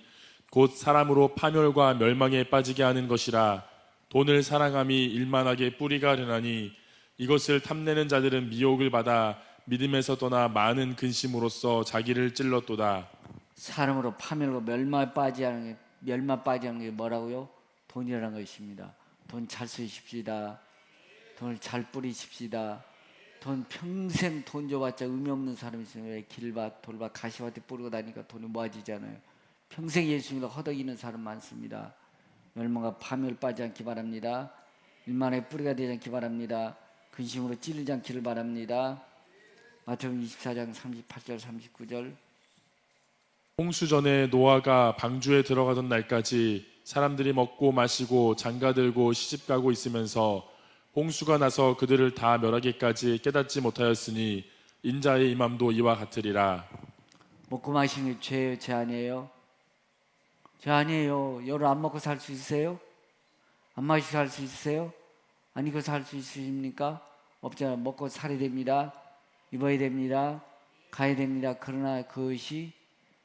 Speaker 2: 곧 사람으로 파멸과 멸망에 빠지게 하는 것이라. 돈을 사랑함이 일만하게 뿌리가 되나니 이것을 탐내는 자들은 미혹을 받아 믿음에서 떠나 많은 근심으로써 자기를 찔렀도다.
Speaker 1: 사람으로 파멸과 멸망에 빠지는 게 뭐라고요? 돈이라는 것입니다. 돈 잘 쓰십시다. 돈을 잘 뿌리십시다. 돈 평생 돈 줘봤자 의미 없는 사람이 있으면 왜 길밭 돌밭 가시밭에 뿌리고 다니니까 돈이 모아지잖아요. 평생 예수님을 허덕이는 사람 많습니다. 멸망과 파멸 빠지지 않기 바랍니다. 일만하게 뿌리가 되지 않기 바랍니다. 근심으로 찔리지 않기를 바랍니다. 마태복음 24장 38절 39절.
Speaker 2: 홍수 전에 노아가 방주에 들어가던 날까지 사람들이 먹고 마시고 장가들고 시집가고 있으면서 홍수가 나서 그들을 다 멸하기까지 깨닫지 못하였으니 인자의 임함도 이와 같으리라.
Speaker 1: 먹고 마시는 게 죄예요? 죄 아니에요? 죄 아니에요. 여러분 안 먹고 살 수 있으세요? 안 마시고 살 수 있으세요? 안 입고 살 수 있으십니까? 없잖아요. 먹고 살아야 됩니다. 입어야 됩니다. 가야 됩니다. 그러나 그것이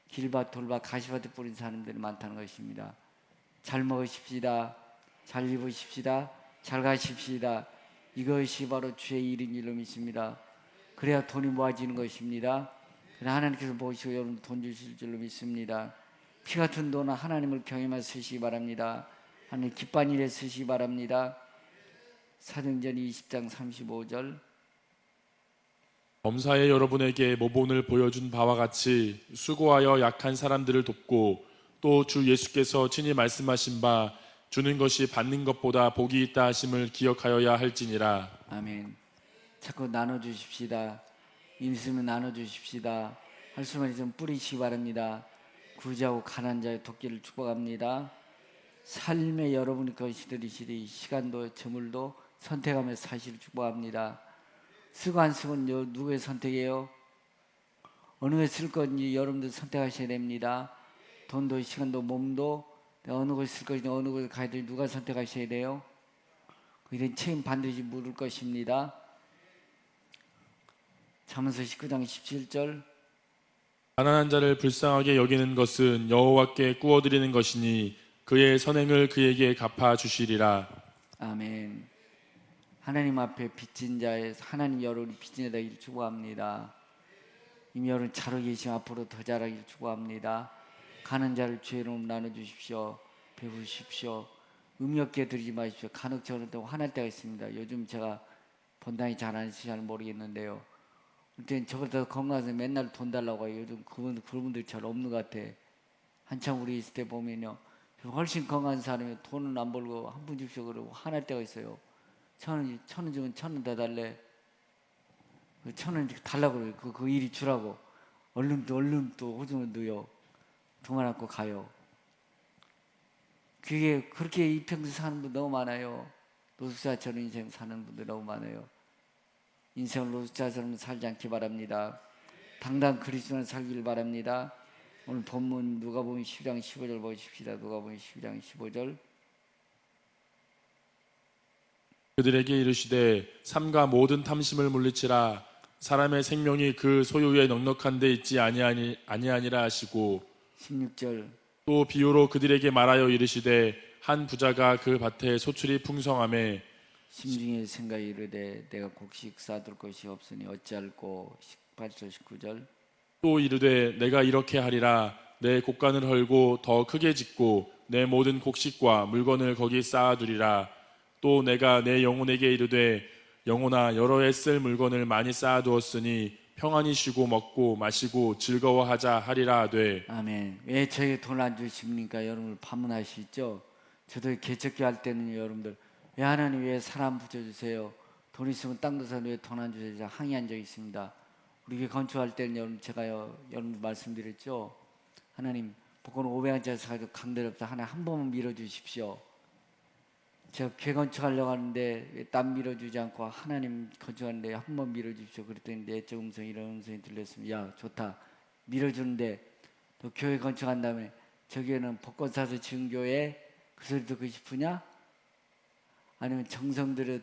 Speaker 1: 길밭 돌밭 가시밭에 뿌린 사람들이 많다는 것입니다. 잘 먹으십시다. 잘 입으십시다. 잘 가십시다. 이것이 바로 주의 일인 줄로 믿습니다. 그래야 돈이 모아지는 것입니다. 그래서 하나님께서 보시고 여러분 돈 주실 줄로 믿습니다. 피 같은 돈은 하나님을 경외만 쓰시기 바랍니다. 하나님 기뻐하는 일에 쓰시기 바랍니다. 사도행전 20장 35절.
Speaker 2: 범사에 여러분에게 모본을 보여준 바와 같이 수고하여 약한 사람들을 돕고 또 주 예수께서 친히 말씀하신 바 주는 것이 받는 것보다 복이 있다 하심을 기억하여야 할지니라.
Speaker 1: 아멘. 자꾸 나눠주십시다. 있으면 나눠주십시다. 할 수만 있으면 뿌리시기 바랍니다. 구제하고 가난한 자의 돕기를 축복합니다. 삶에 여러분이 것이 들이시리 시간도 저물도 선택하며 사시를 축복합니다. 쓰고 안 쓰고는 누구의 선택이에요? 어느 걸 쓸 건지 여러분들 선택하셔야 됩니다. 돈도 시간도 몸도 어느 곳에 쓸 것인지 어느 곳에 가야 될지 누가 선택하셔야 돼요? 그에 대한 책임 반드시 물을 것입니다. 잠언서 19장 17절.
Speaker 2: 가난한 자를 불쌍하게 여기는 것은 여호와께 구워드리는 것이니 그의 선행을 그에게 갚아 주시리라.
Speaker 1: 아멘. 하나님 앞에 빚진 자에 하나님 여러분이 빚진 자가 되길 축복합니다. 이미 여러분 잘하고 계시면 앞으로 더 잘하길 축복합니다. 가는 자를 주의 이름으로 나눠주십시오. 배부르십시오. 의미 없게 드리지 마십시오. 간혹 저는 또 화날 때가 있습니다. 요즘 제가 본당이 잘하는지 잘 모르겠는데요. 그때는 저보다 더 건강해서 맨날 돈 달라고 해요. 요즘 그분들 잘 없는 것 같아. 한참 우리 있을 때 보면요, 훨씬 건강한 사람이 돈은 안 벌고 한 푼 줍시오 그러고 화날 때가 있어요. 천 원 주면 1,000원 더 달래. 1,000원 달라고 그래요. 그 일이 주라고. 얼른 또 호주머니 넣어요. 돈 안고 가요. 그게 그렇게 이평생 사는 분 너무 많아요. 노숙자처럼 인생 사는 분들 너무 많아요. 인생을 노숙자처럼 살지 않기 바랍니다. 당당 그리스도를 살기를 바랍니다. 오늘 본문 누가복음 12장 15절 보십시다. 누가복음 12장 15절.
Speaker 2: 그들에게 이르시되 삼가 모든 탐심을 물리치라. 사람의 생명이 그 소유에 넉넉한 데 있지 아니하니라 하시고
Speaker 1: 16절.
Speaker 2: 또 비유로 그들에게 말하여 이르시되 한 부자가 그 밭에 소출이 풍성하매
Speaker 1: 심중에 생각이 이르되 내가 곡식 쌓아둘 것이 없으니 어찌할꼬. 18절 19절.
Speaker 2: 또 이르되 내가 이렇게 하리라. 내 곡간을 헐고 더 크게 짓고 내 모든 곡식과 물건을 거기 쌓아두리라. 또 내가 내 영혼에게 이르되 영혼아 여러 해 쓸 물건을 많이 쌓아두었으니 평안히 쉬고 먹고 마시고 즐거워하자 하리라 하되.
Speaker 1: 아멘. 왜 저에게 돈 안 주십니까? 여러분들 반문하시죠? 저도 개척기 할 때는 여러분들 왜 하나님 왜 사람 붙여주세요? 돈 있으면 땅도 사는데 왜 돈 안 주세요? 항의한 적이 있습니다. 우리 교회 건축할 때는 여러분 제가요 여러분들 말씀드렸죠. 하나님 복권 500원짜리 사가지고 강대로 없다 하나 한 번만 밀어주십시오. 제가 교회 건축하려고 하는데 왜 딴 밀어주지 않고 하나님 건축하는데 한 번 밀어주십시오. 그랬더니 내적 음성이 이런 음성이 들렸습니다. 야 좋다 밀어주는데 또 교회 건축한 다음에 저기에는 복권 사서 지은 교회 그 소리 듣고 싶으냐? 아니면 정성 들여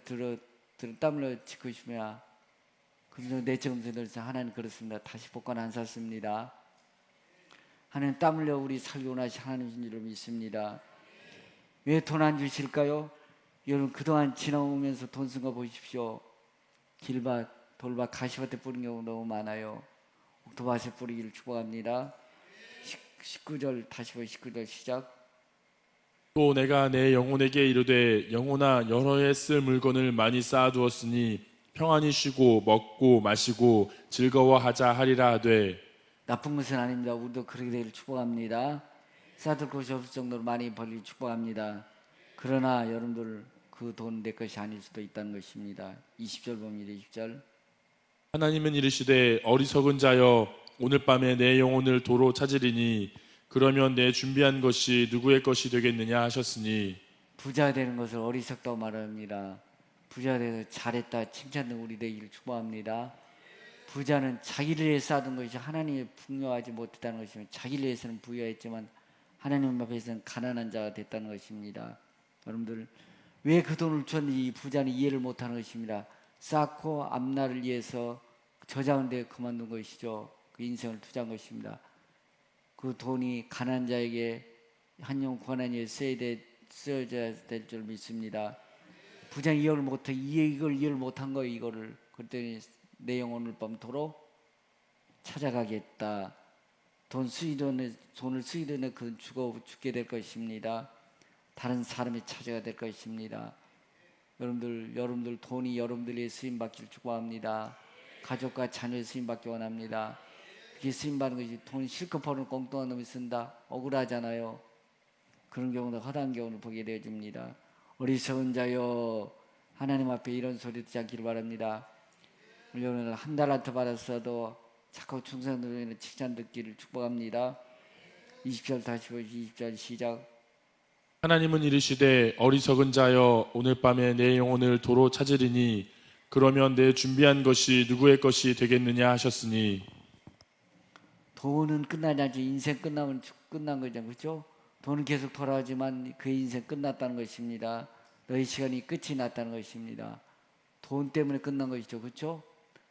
Speaker 1: 땀 흘려 짓고 싶으냐? 그래서 내적 음성이 들려서 하나님 그렇습니다. 다시 복권 안 샀습니다. 하나님 땀 흘려 우리 살기 원하시 하나님이신 줄 믿습니다. 왜 돈 안 주실까요? 여러분 그동안 지나오면서 돈 쓴 거 보십시오. 길밭, 돌밭, 가시밭에 뿌린 경우 너무 많아요. 옥토밭에 뿌리기를 축복합니다. 19절 다시 보시 19절 시작.
Speaker 2: 또 내가 내 영혼에게 이르되 영혼아 여러 해 쓸 물건을 많이 쌓아두었으니 평안히 쉬고 먹고 마시고 즐거워하자 하리라 하되.
Speaker 1: 나쁜 것은 아닙니다. 우리도 그렇게 되기를 축복합니다. 쌓아둘 곳이 없을 정도로 많이 벌리를 축복합니다. 그러나 여러분들 그 돈 내 것이 아닐 수도 있다는 것입니다. 20절 봅니다. 20절.
Speaker 2: 하나님은 이르시되 어리석은 자여 오늘 밤에 내 영혼을 도로 찾으리니 그러면 내 준비한 것이 누구의 것이 되겠느냐 하셨으니.
Speaker 1: 부자 되는 것을 어리석다고 말합니다. 부자 돼서 잘했다 칭찬된 우리 되기를 축복합니다. 부자는 자기를 위해 쌓은 것이 하나님의 풍요하지 못했다는 것이며 자기를 위해서는 부유했지만 하나님 앞에서는 가난한 자가 됐다는 것입니다. 여러분들 왜 그 돈을 줬는지 이 부자는 이해를 못하는 것입니다. 쌓고 앞날을 위해서 저장한 데 그만둔 것이죠. 그 인생을 투자한 것입니다. 그 돈이 가난한 자에게 한영 권한에 쓰여져야 될 줄 믿습니다. 부자는 이걸 이해를 못한 거예요. 이거를 그랬더니 내 영혼을 밤토록 찾아가겠다. 돈을 쓰이돈에 그 죽게 될 것입니다. 다른 사람이 찾아가 될 것입니다. 여러분들 돈이 여러분들의 쓰임 받기를 축복합니다. 가족과 자녀의 쓰임 받기 원합니다. 그게 쓰임 받는 것이 돈 실컷 버는 엉뚱한 놈이 쓴다. 억울하잖아요. 그런 경우도 허다한 경우를 보게 되어집니다. 어리석은 자여 하나님 앞에 이런 소리 듣지 않기를 바랍니다. 우리는 한 달한테 받았어도 자꾸 충성도에는 칭찬 듣기를 축복합니다. 20절 다시 보시 20절 시작.
Speaker 2: 하나님은 이르시되 어리석은 자여 오늘 밤에 내 영혼을 도로 찾으리니 그러면 내 준비한 것이 누구의 것이 되겠느냐 하셨으니.
Speaker 1: 돈은 끝나지 않죠. 인생 끝나면 끝난 거죠. 그렇죠? 돈은 계속 돌아오지만 그 인생 끝났다는 것입니다. 너희 시간이 끝이 났다는 것입니다. 돈 때문에 끝난 것이죠. 그렇죠?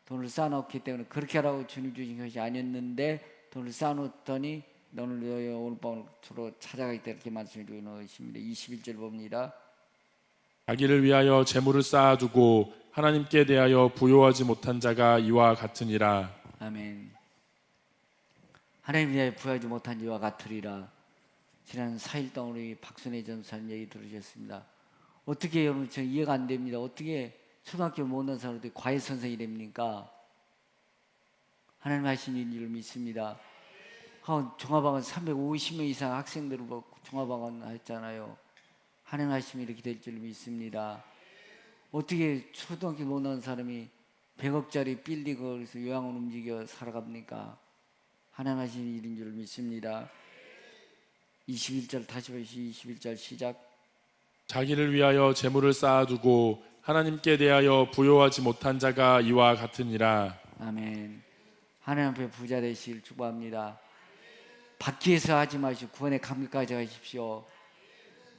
Speaker 1: 돈을 쌓아놓기 때문에 그렇게 하라고 주님 주신 것이 아니었는데 돈을 쌓아놓더니 너는 오늘 밤을 주로 찾아가겠다 이렇게 말씀해 주는 것입니다. 21절 봅니다.
Speaker 2: 자기를 위하여 재물을 쌓아두고 하나님께 대하여 부요하지 못한 자가 이와 같으니라.
Speaker 1: 아멘. 하나님 위하여 부여하지 못한 이와 같으리라. 지난 4일 동안 우리 박순애 전사님 얘기 들으셨습니다. 어떻게 여러분 저 이해가 안 됩니다. 어떻게 초등학교 못 온 사람들이 과외 선생이 됩니까? 하나님 하신 일인 줄 믿습니다. 종합학원 350명 이상 학생들을 종합학원 했잖아요. 하나님 하시면 이렇게 될 줄 믿습니다. 어떻게 초등학교 못 나온 사람이 100억짜리 빌딩을 요양원 움직여 살아갑니까? 하나님 하신 일인 줄 믿습니다. 21절 다시 보시죠. 21절 시작.
Speaker 2: 자기를 위하여 재물을 쌓아두고 하나님께 대하여 부요하지 못한 자가 이와 같으니라.
Speaker 1: 아멘. 하나님 앞에 부자 되시길 축복합니다. 밖에서 하지 마시고 구원의 감격까지 하십시오.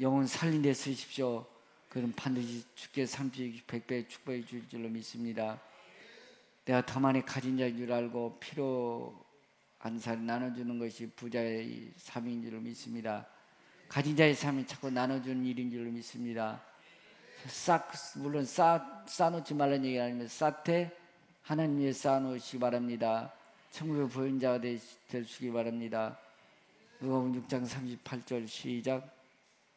Speaker 1: 영혼 살린 데 쓰십시오. 그럼 반드시 주께 30, 100배 축복해 줄 줄로 믿습니다. 내가 더 많이 가진 자인 줄 알고 필요한 사람 나눠주는 것이 부자의 삶인 줄로 믿습니다. 가진 자의 삶이 자꾸 나눠주는 일인 줄로 믿습니다. 물론 쌓아놓지 말라는 얘기가 아니면 쌓되 하나님 위에 쌓아놓으시기 바랍니다. 천국의 보현자가 되시기 바랍니다. 누가복음 6장 38절 시작.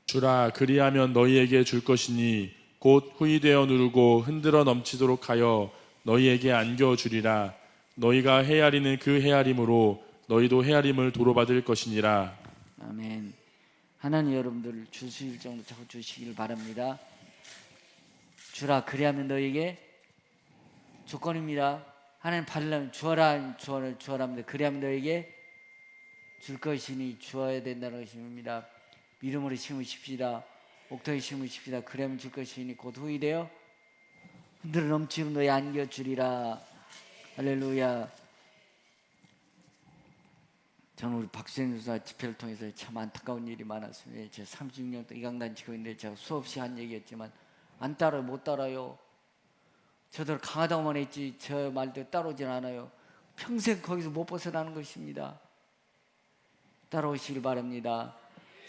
Speaker 2: 주라 그리하면 너희에게 줄 것이니 곧 후이되어 누르고 흔들어 넘치도록 하여 너희에게 안겨 주리라. 너희가 헤아리는 그 헤아림으로 너희도 헤아림을 도로받을 것이니라.
Speaker 1: 아멘. 하나님 여러분들 주실 정도 자꾸 주시길 바랍니다. 주라 그리하면 너희에게 조건입니다. 하나님 받으려면 주어라 주어랍니다. 그리하면 너희에게 줄 것이니 주어야 된다는 것입니다. 믿음으로 심으십시다. 옥토에 심으십시다. 그러면 줄 것이니 곧 후이되어 흔들어 넘치는 너희 안겨주리라. 할렐루야. 저는 우리 박수현 교사 집회를 통해서 참 안타까운 일이 많았습니다. 제가 36년 동안 이강단 지고 있는데 제가 수없이 한 얘기였지만 안 따라요. 못 따라요. 저들 강하다고만 했지 저 말도 따라오진 않아요. 평생 거기서 못 벗어나는 것입니다. 따라오시길 바랍니다.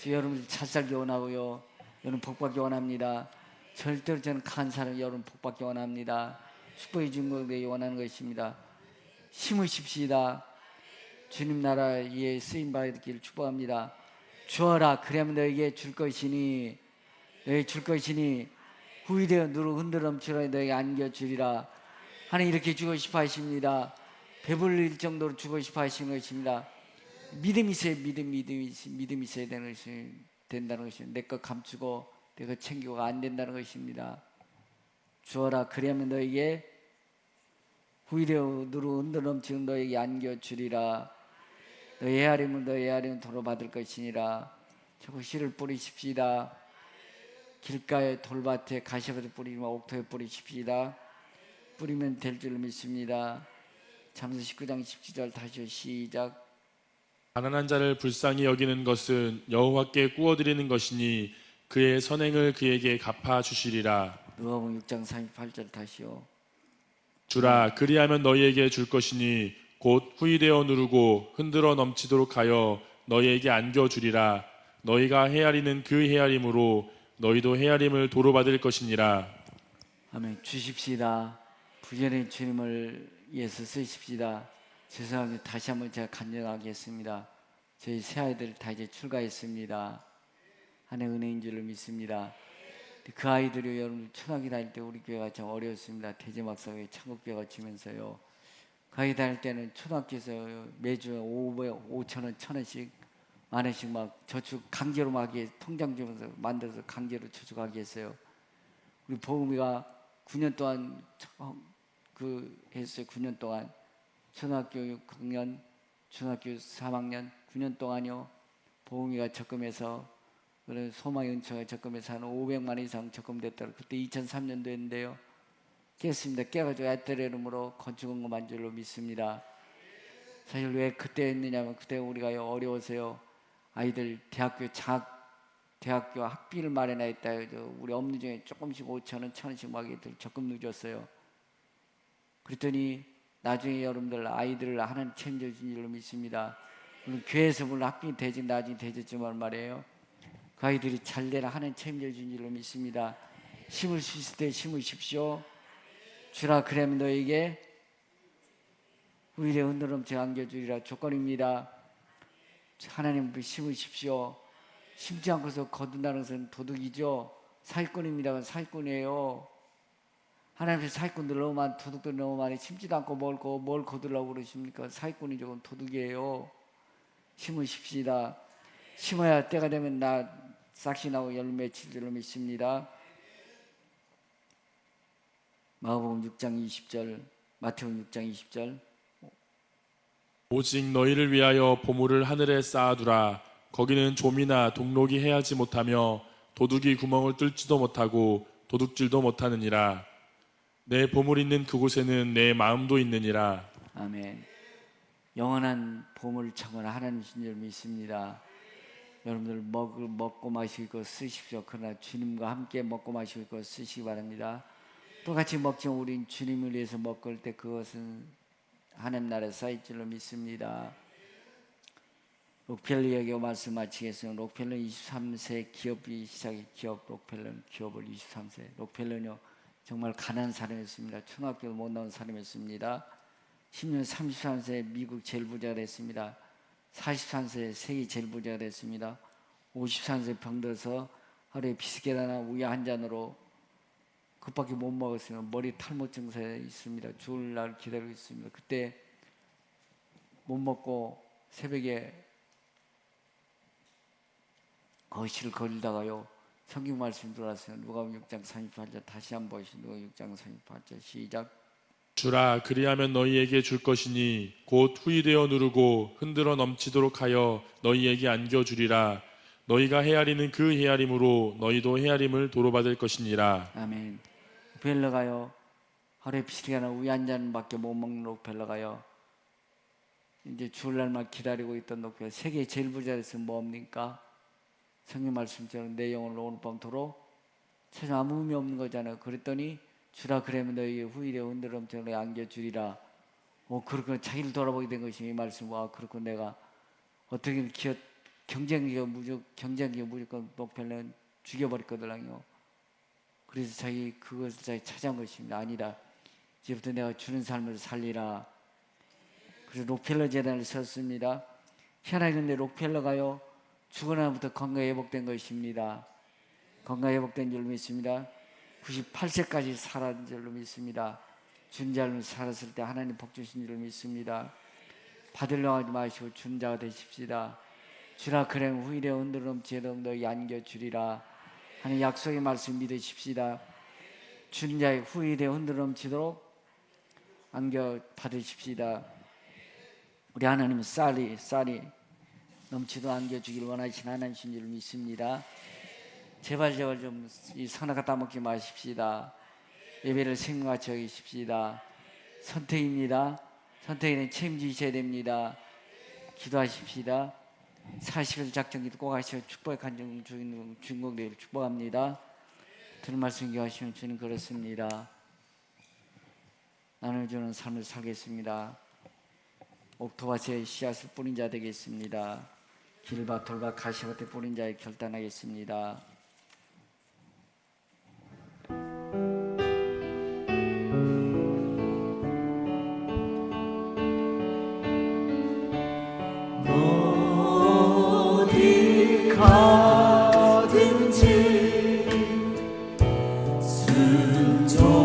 Speaker 1: 저 여러분들 잘 살기 원하고요. 여러분 복받기 원합니다. 절대로 저는 강한 사람 여러분 복받기 원합니다. 축복해 준 것에 원하는 것입니다. 심으십시다. 주님 나라에 쓰임 받기를 축복합니다. 주어라 그러면 너에게 줄 것이니 너에게 줄 것이니 후이되어 누르 흔들어 넘치라 너에게 안겨주리라. 하나님 이렇게 주고 싶어 하십니다. 배불릴 정도로 주고 싶어 하시는 것입니다. 믿음이 있어야 믿음이 있어야 된다는 것입니다. 내 것 감추고 내 것 챙기고가 안 된다는 것입니다. 주어라 그러면 너에게 후이되어 누르 흔들어 넘치는 너에게 안겨주리라. 너의 헤아림은 도로 받을 것이니라. 자꾸 씨를 뿌리십시다. 길가에 돌밭에 가시밭에 뿌리지 마 옥토에 뿌리십시다. 뿌리면 될 줄 믿습니다. 잠언 19장 17절 다시 시작.
Speaker 2: 가난한 자를 불쌍히 여기는 것은 여호와께 구워드리는 것이니 그의 선행을 그에게 갚아 주시리라.
Speaker 1: 누가복음 6장 38절 다시요.
Speaker 2: 주라 그리하면 너희에게 줄 것이니 곧 후이되어 누르고 흔들어 넘치도록 하여 너희에게 안겨 주리라. 너희가 헤아리는 그 헤아림으로 너희도 헤아림을 도로받을 것이니라.
Speaker 1: 아멘. 주십시다. 부전의 주님을 위해서 쓰십시다. 죄송합니다. 다시 한번 제가 간증하겠습니다. 저희 새 아이들 다 이제 출가했습니다. 하나의 은혜인 줄을 믿습니다. 그 아이들이 여러분 초등학교 다닐 때 우리 교회가 참 어려웠습니다. 대제막사회 창국교회가 지면서요. 그 아이 다닐 때는 초등학교에서 매주 5,000원, 1,000원씩 만원씩 막 저축 강제로 막 통장 주면서 만들어서 강제로 저축하게 했어요. 우리 보험이가 9년 동안 했어요. 9년 동안 초등학교 6학년, 중학교 3학년 9년 동안요. 보험이가 적금해서 그런 소망의 은총에 적금해서 한 500만 원 이상 적금됐다고 그때 2003년도였는데요. 깼습니다. 깨가지고 애들 이름으로 건축원금 만 줄로 믿습니다. 사실 왜 그때 했느냐면 그때 우리가 어려워서요. 아이들 대학교 학비를 마련했다. 우리 업무 중에 조금씩 5,000원, 1,000원씩 막 적금 넣어줬어요. 그랬더니 나중에 여러분들 아이들을 하나님 책임져준 줄로 믿습니다. 물론 교회에서 물론 학비 대진 나중에 대줬지만 말이에요. 그 아이들이 잘 되라 하나님 책임져준 줄로 믿습니다. 심을 수 있을 때 심으십시오. 주라 그러면 너에게 후일에 흔들음치 안겨주리라. 조건입니다. 하나님 심으십시오. 심지 않고서 거둔다는 것은 도둑이죠. 사기꾼입니다. 사기꾼이에요. 하나님 사기꾼들 너무 많, 도둑들 너무 많이 심지도 않고 뭘 거두려고 그러십니까? 사기꾼이죠. 도둑이에요. 심으십시다. 심어야 때가 되면 싹이 나고 열매 맺힐 줄로 믿습니다. 마가복음 6장 20절, 마태복음 6장 20절.
Speaker 2: 오직 너희를 위하여 보물을 하늘에 쌓아두라. 거기는 좀이나 동록이 해하지 못하며 도둑이 구멍을 뚫지도 못하고 도둑질도 못하느니라. 내 보물 있는 그곳에는 내 마음도 있느니라.
Speaker 1: 아멘. 영원한 보물 창고는 하나님이신 줄 믿습니다. 여러분들 먹고 마시고 쓰십시오. 그러나 주님과 함께 먹고 마시고 쓰시기 바랍니다. 똑같이 먹지만 우린 주님을 위해서 먹을 때 그것은 하나님 나라에 쌓일 줄로 믿습니다. 록펠러에게 말씀 마치겠습니다. 록펠러 23세 기업이 시작해 록펠러는 기업을 23세. 록펠러는요 정말 가난한 사람이었습니다. 초등학교를 못 나온 사람이었습니다. 10년 33세 미국 제일 부자가 됐습니다. 43세 세계 제일 부자가 됐습니다. 53세 병들어서 하루에 비스켓 하나 우유 한 잔으로 그밖에 못 먹었으면 머리 탈모 증세에 있습니다. 죽을 날 기다리고 있습니다. 그때 못 먹고 새벽에 거실을 거리다가요 성경 말씀 들어왔어요. 누가복음 6장 38절 다시 한번 보시죠. 누가복음 6장 38절 시작.
Speaker 2: 주라 그리하면 너희에게 줄 것이니 곧 후이되어 누르고 흔들어 넘치도록 하여 너희에게 안겨주리라. 너희가 헤아리는 그 헤아림으로 너희도 헤아림을 도로받을 것이니라.
Speaker 1: 아멘. 록펠러가요 하루에 비스켓하나 우유 한 잔밖에 못 먹는 록펠러가요 이제 죽을 날만 기다리고 있던 록펠러 세계 제일 부자 됐으면 뭡니까? 성경 말씀처럼 내 영혼을 오늘 밤토록 사실 아무 의미 없는 거잖아요. 그랬더니 주라 그러면 너희 후일에 흔들음처럼 안겨주리라. 그렇게 자기를 돌아보게 된 것이 이 말씀. 그렇고 내가 어떻게든 경쟁기가 무조건 록펠러는 죽여버렸거든요. 그래서 그것을 자기 찾아온 것입니다. 아니다. 이제부터 내가 주는 삶을 살리라. 그래서 록펠러 재단을 썼습니다. 희한하게 근데 록펠러가요 죽은 날부터 건강 회복된 것입니다. 건강 회복된 줄 믿습니다. 98세까지 살았는 줄로 믿습니다. 준 자를 살았을 때 하나님 복 주신 줄 믿습니다. 받으려고 하지 마시고 준 자가 되십시다. 주라 그래 후일에 흔들음 제동 너희 안겨주리라 하는 약속의 말씀 믿으십시다. 준 자의 후일에 흔들음 치도록 안겨 받으십시다. 우리 하나님은 쌀이 넘치도록 안겨주길 원하시는 하나님이신 줄 믿습니다. 제발 좀 이 선악 따먹지 마십시다. 예배를 생명같이 여기십시다. 선택입니다. 선택에는 책임지셔야 됩니다. 기도하십시다. 40일 작정기도 꼭 하시고 축복의 간증 주인공들을 축복합니다. 들은 말씀 기하시면 주님 그렇습니다. 나눠주는 삶을 살겠습니다. 옥토밭에 씨앗을 뿌린 자 되겠습니다. 길밭 돌밭 가시밭에 뿌린 자에 결단하겠습니다.
Speaker 3: 어디 가든지 순종하라.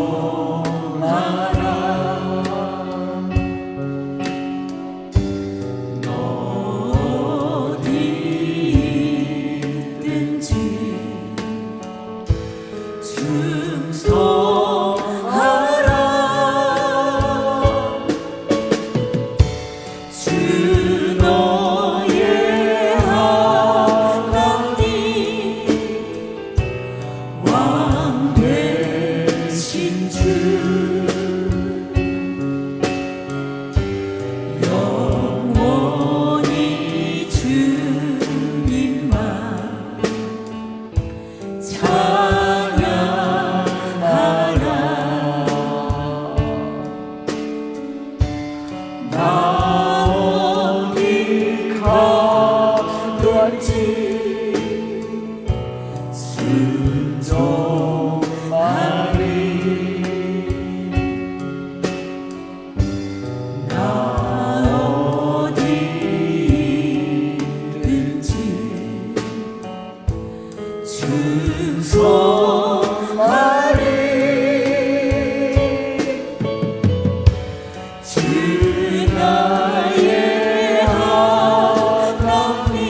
Speaker 3: 나의 하나님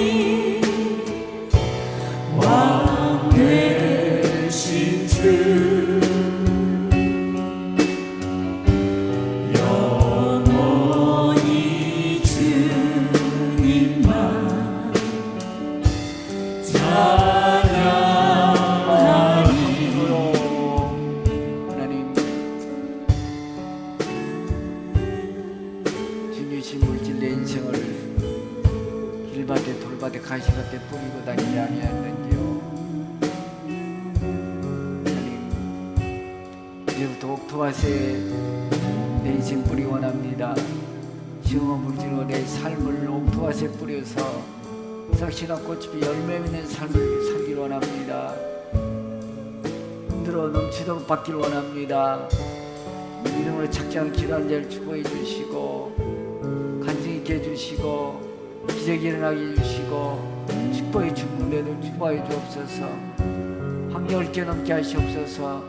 Speaker 3: 왕 되신 주 영원히 주님만 찬양하리.
Speaker 1: 하나님, 주님이신 물질 내 인생을 길밭에 돌밭에 가시밭에 뿌리고 다니지 아니하였는지요. 하나님, 이제부터 옥토밭에 내 인생 뿌리 원합니다. 시험한 물질로 내 삶을 옥토밭에 뿌려서 싹시나 꽃이 열매 맺는 삶을 살길 원합니다. 흔들어 넘치도록 받길 원합니다. 믿음으로 착장한 기도한 자를 축복해 주시고 간증 있게 해주시고 기적이 일어나게 해주시고 축복의 중문대도 축복해 주옵소서. 환경을 뛰어넘게 하시옵소서.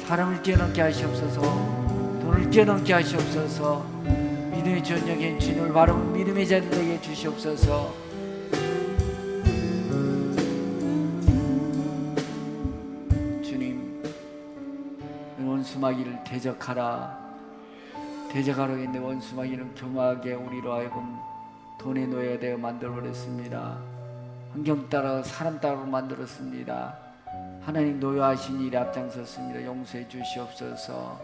Speaker 1: 사람을 뛰어넘게 하시옵소서. 돈을 뛰어넘게 하시옵소서. 믿음의 전적인 주님을 바로 믿음의 자들에게 주시옵소서. 주님, 원수마귀를 대적하라. 대적하라고 했는데 원수마귀는 교만하게 우리로 하여금 돈의 노예가 되어 만들어버렸습니다. 환경 따라 사람 따라 만들었습니다. 하나님 노여하신 일에 앞장섰습니다. 용서해 주시옵소서.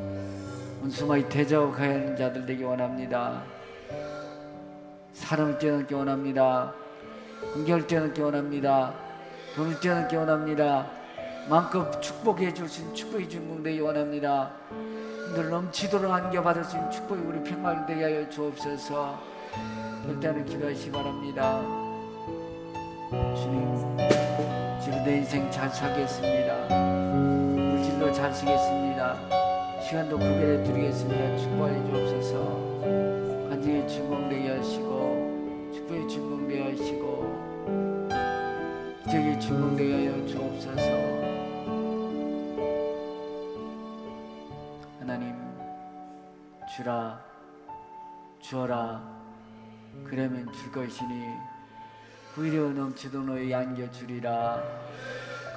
Speaker 1: 원수마귀 대적하여 하는 자들 되기 원합니다. 사람을 뛰어넘기 원합니다. 환경을 뛰어넘기 원합니다. 돈을 뛰어넘기 원합니다. 마음껏 축복해 줄 수 있는 축복의 주인공 되기 원합니다. 늘 넘치도록 안겨받을 수 있는 축복이 우리 평강 되게 하여 주옵소서. 일단은 기도하시기 바랍니다. 주님, 지금 내 인생 잘 살겠습니다. 물질도 잘 쓰겠습니다. 시간도 구별해 드리겠습니다. 축복해 주옵소서. 간증의 주인공 되게 하시고 축복의 주인공 되게 하시고 기적의 주인공 되게 하여 주옵소서. 하나님, 주라, 주어라, 그러면 줄 것이니 부유되어 넘치도록 너희 안겨주리라.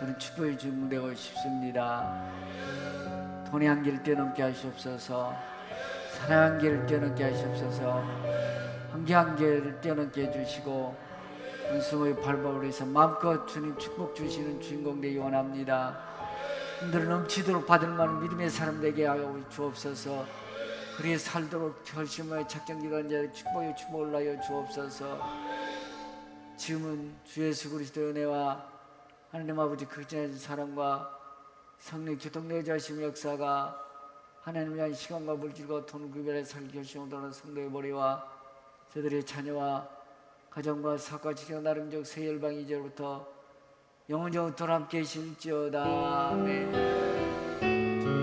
Speaker 1: 그런 축복의 주인공 되고 싶습니다. 돈의 한계를 뛰어넘게 하시옵소서. 사랑 한계를 뛰어넘게 하시옵소서. 한계를 뛰어넘게 해주시고 은수의 발바로 해서 마음껏 주님 축복 주시는 주인공 되기 원합니다. 힘들어 넘치도록 받을 만한 믿음의 사람 되게 하여 주옵소서. 그리에 살도록 결심하여 작정기도한 자의 축복에 축복을 하여 주옵소서. 지금은 주 예수 그리스도의 은혜와 하나님 아버지 극진하신 사랑과 성령 교통내자 하심 역사가 하나님을 위한 시간과 물질과 돈 구별해 살 결심하는 성도의 머리와 저들의 자녀와 가정과 사과 직장 나름적 새 열방 이제로부터 영원적으로 함께 계실지어다. 아멘.